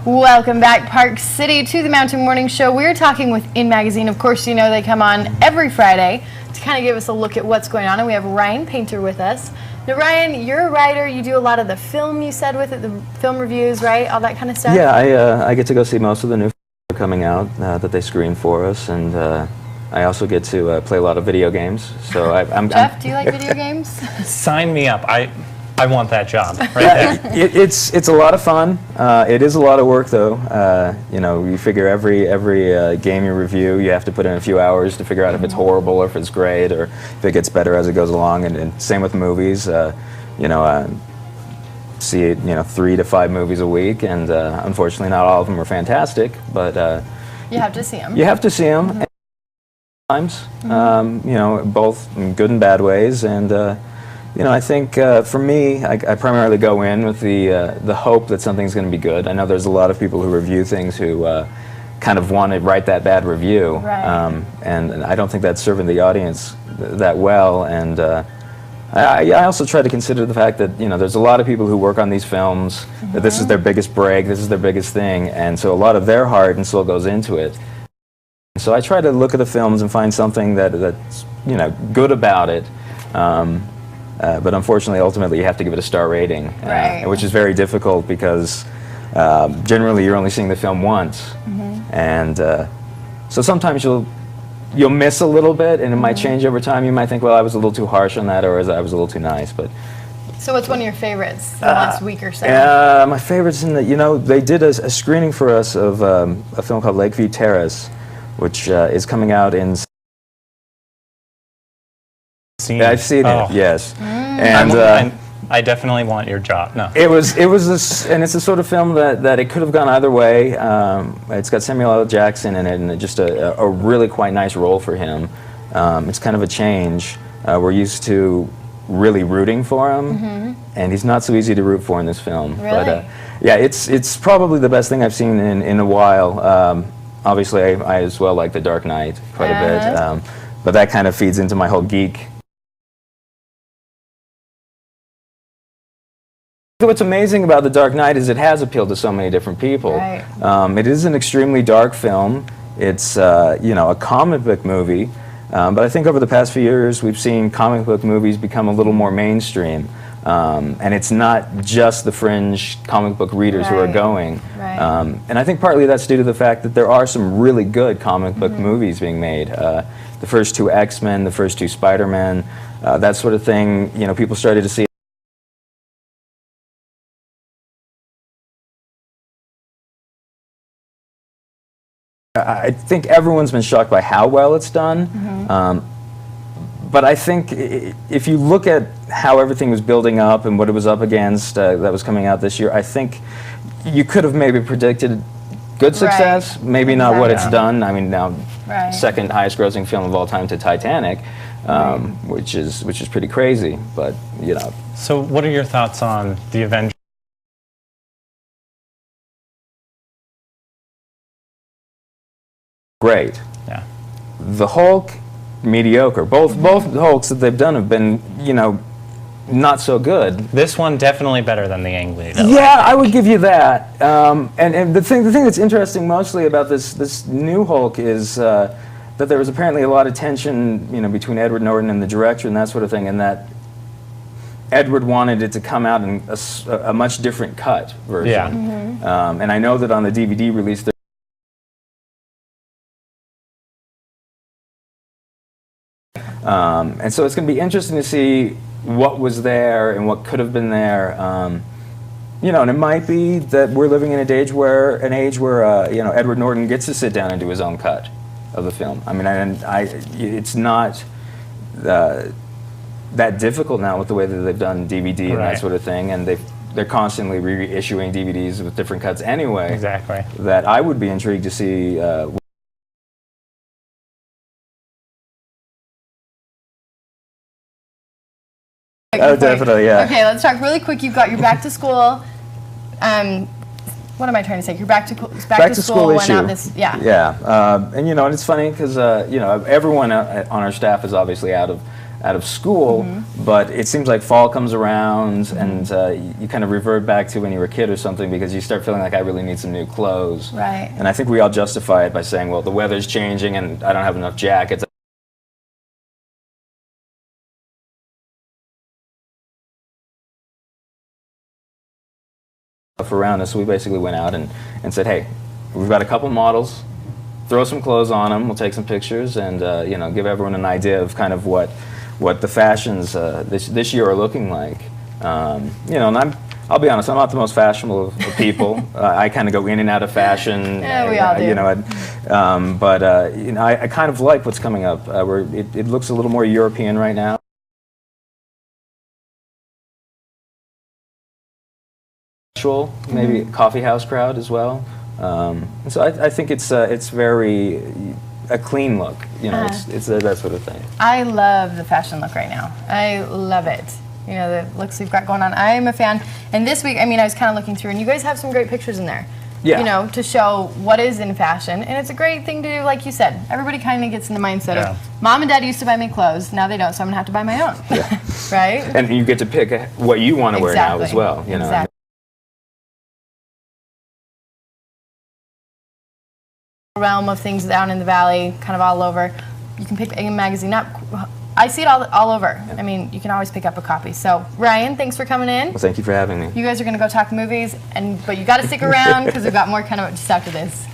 Welcome back, Park City, to the Mountain Morning Show. We're talking with In Magazine. Of course, you know they come on every Friday to kind of give us a look at what's going on. And we have Ryan Painter with us. Now, Ryan, you're a writer. You do a lot of the film, you said, with it, the film reviews, right? All that kind of stuff? Yeah, I get to go see most of the new films that are coming out that they screen for us. And I also get to play a lot of video games. So Jeff, do you like video games? Sign me up. I want that job right there. It's a lot of fun. It is a lot of work, though. You know, you figure every game you review, you have to put in a few hours to figure out if it's horrible or if it's great or if it gets better as it goes along. And same with movies. You know, see 3 to 5 movies a week, and unfortunately, not all of them are fantastic. But you have to see them. You have to see them. Sometimes, you know, both in good and bad ways, and. You know, I think for me, I primarily go in with the hope that something's going to be good. I know there's a lot of people who review things who kind of want to write that bad review, right. And I don't think that's serving the audience that well. And I also try to consider the fact that there's a lot of people who work on these films, that this is their biggest break, this is their biggest thing, and so a lot of their heart and soul goes into it. So I try to look at the films and find something that's good about it. But unfortunately, ultimately, you have to give it a star rating, right. Which is very difficult because generally you're only seeing the film once, and so sometimes you'll miss a little bit, and it might change over time. You might think, well, I was a little too harsh on that, or I was a little too nice. But so, what's one of your favorites the last week or so? My favorites in they did a screening for us of a film called Lakeview Terrace, which is coming out in. Yeah, I've seen it. Yes, and I definitely want your job. No, it was this, and it's the sort of film that it could have gone either way. It's got Samuel L. Jackson in it, and just a really quite nice role for him. It's kind of a change. We're used to really rooting for him, and he's not so easy to root for in this film. Really? But yeah, it's probably the best thing I've seen in a while. Obviously, I as well like The Dark Knight quite a bit, but that kind of feeds into my whole geek. What's amazing about The Dark Knight is it has appealed to so many different people. Right. It is an extremely dark film. It's a comic book movie, but I think over the past few years we've seen comic book movies become a little more mainstream, and it's not just the fringe comic book readers who are going. Right. And I think partly that's due to the fact that there are some really good comic book movies being made. The first 2 X-Men, the first 2 Spider-Man, that sort of thing. People started to see. I think everyone's been shocked by how well it's done, but I think if you look at how everything was building up and what it was up against that was coming out this year, I think you could have maybe predicted good success, maybe not what it's done. I mean, now second highest grossing film of all time to Titanic, which is pretty crazy, but So what are your thoughts on the Avengers? Great. Yeah. The Hulk, mediocre. Both Hulks that they've done have been, not so good. This one definitely better than the Ang Lee. Yeah, I would give you that. And the thing that's interesting mostly about this new Hulk is that there was apparently a lot of tension, between Edward Norton and the director and that sort of thing, and that Edward wanted it to come out in a much different cut version. Yeah. And I know that on the DVD release. And so it's going to be interesting to see what was there and what could have been there. And it might be that we're living in an age where Edward Norton gets to sit down and do his own cut of the film. I mean, it's not that difficult now with the way that they've done DVD and that sort of thing, and they're constantly reissuing DVDs with different cuts anyway. Exactly. That I would be intrigued to see. Oh, definitely, yeah. Okay, let's talk really quick. You've got your back to school. What am I trying to say? Your back to school went issue. out this, Yeah, and and it's funny because everyone on our staff is obviously out of out of school, but it seems like fall comes around and you kind of revert back to when you were a kid or something because you start feeling like I really need some new clothes. Right. And I think we all justify it by saying, well, the weather's changing and I don't have enough jackets. Around us, so we basically went out and said, hey, we've got a couple models, throw some clothes on them, we'll take some pictures and you know, give everyone an idea of kind of what the fashions this year are looking like. You know, and I'll be honest, I'm not the most fashionable of people. I kind of go in and out of fashion. Yeah, we all do. You know, but you know, I kind of like what's coming up. Where it looks a little more European right now. Maybe coffee house crowd as well. And so I think it's very a clean look. You know, it's that sort of thing. I love the fashion look right now. I love it. You know, the looks we've got going on. I am a fan. And this week, I mean, I was kind of looking through, and you guys have some great pictures in there. Yeah. You know, to show what is in fashion. And it's a great thing to do, like you said. Everybody kind of gets in the mindset of, Mom and Dad used to buy me clothes, now they don't, so I'm going to have to buy my own. Yeah. Right? And you get to pick what you want to wear now as well. You know. Exactly. Realm of things down in the valley, kind of all over. You can pick a magazine up. I see it all over. I mean, you can always pick up a copy. So, Ryan, thanks for coming in. Well, thank you for having me. You guys are going to go talk movies, but you got to stick around because we've got more kind of just after this.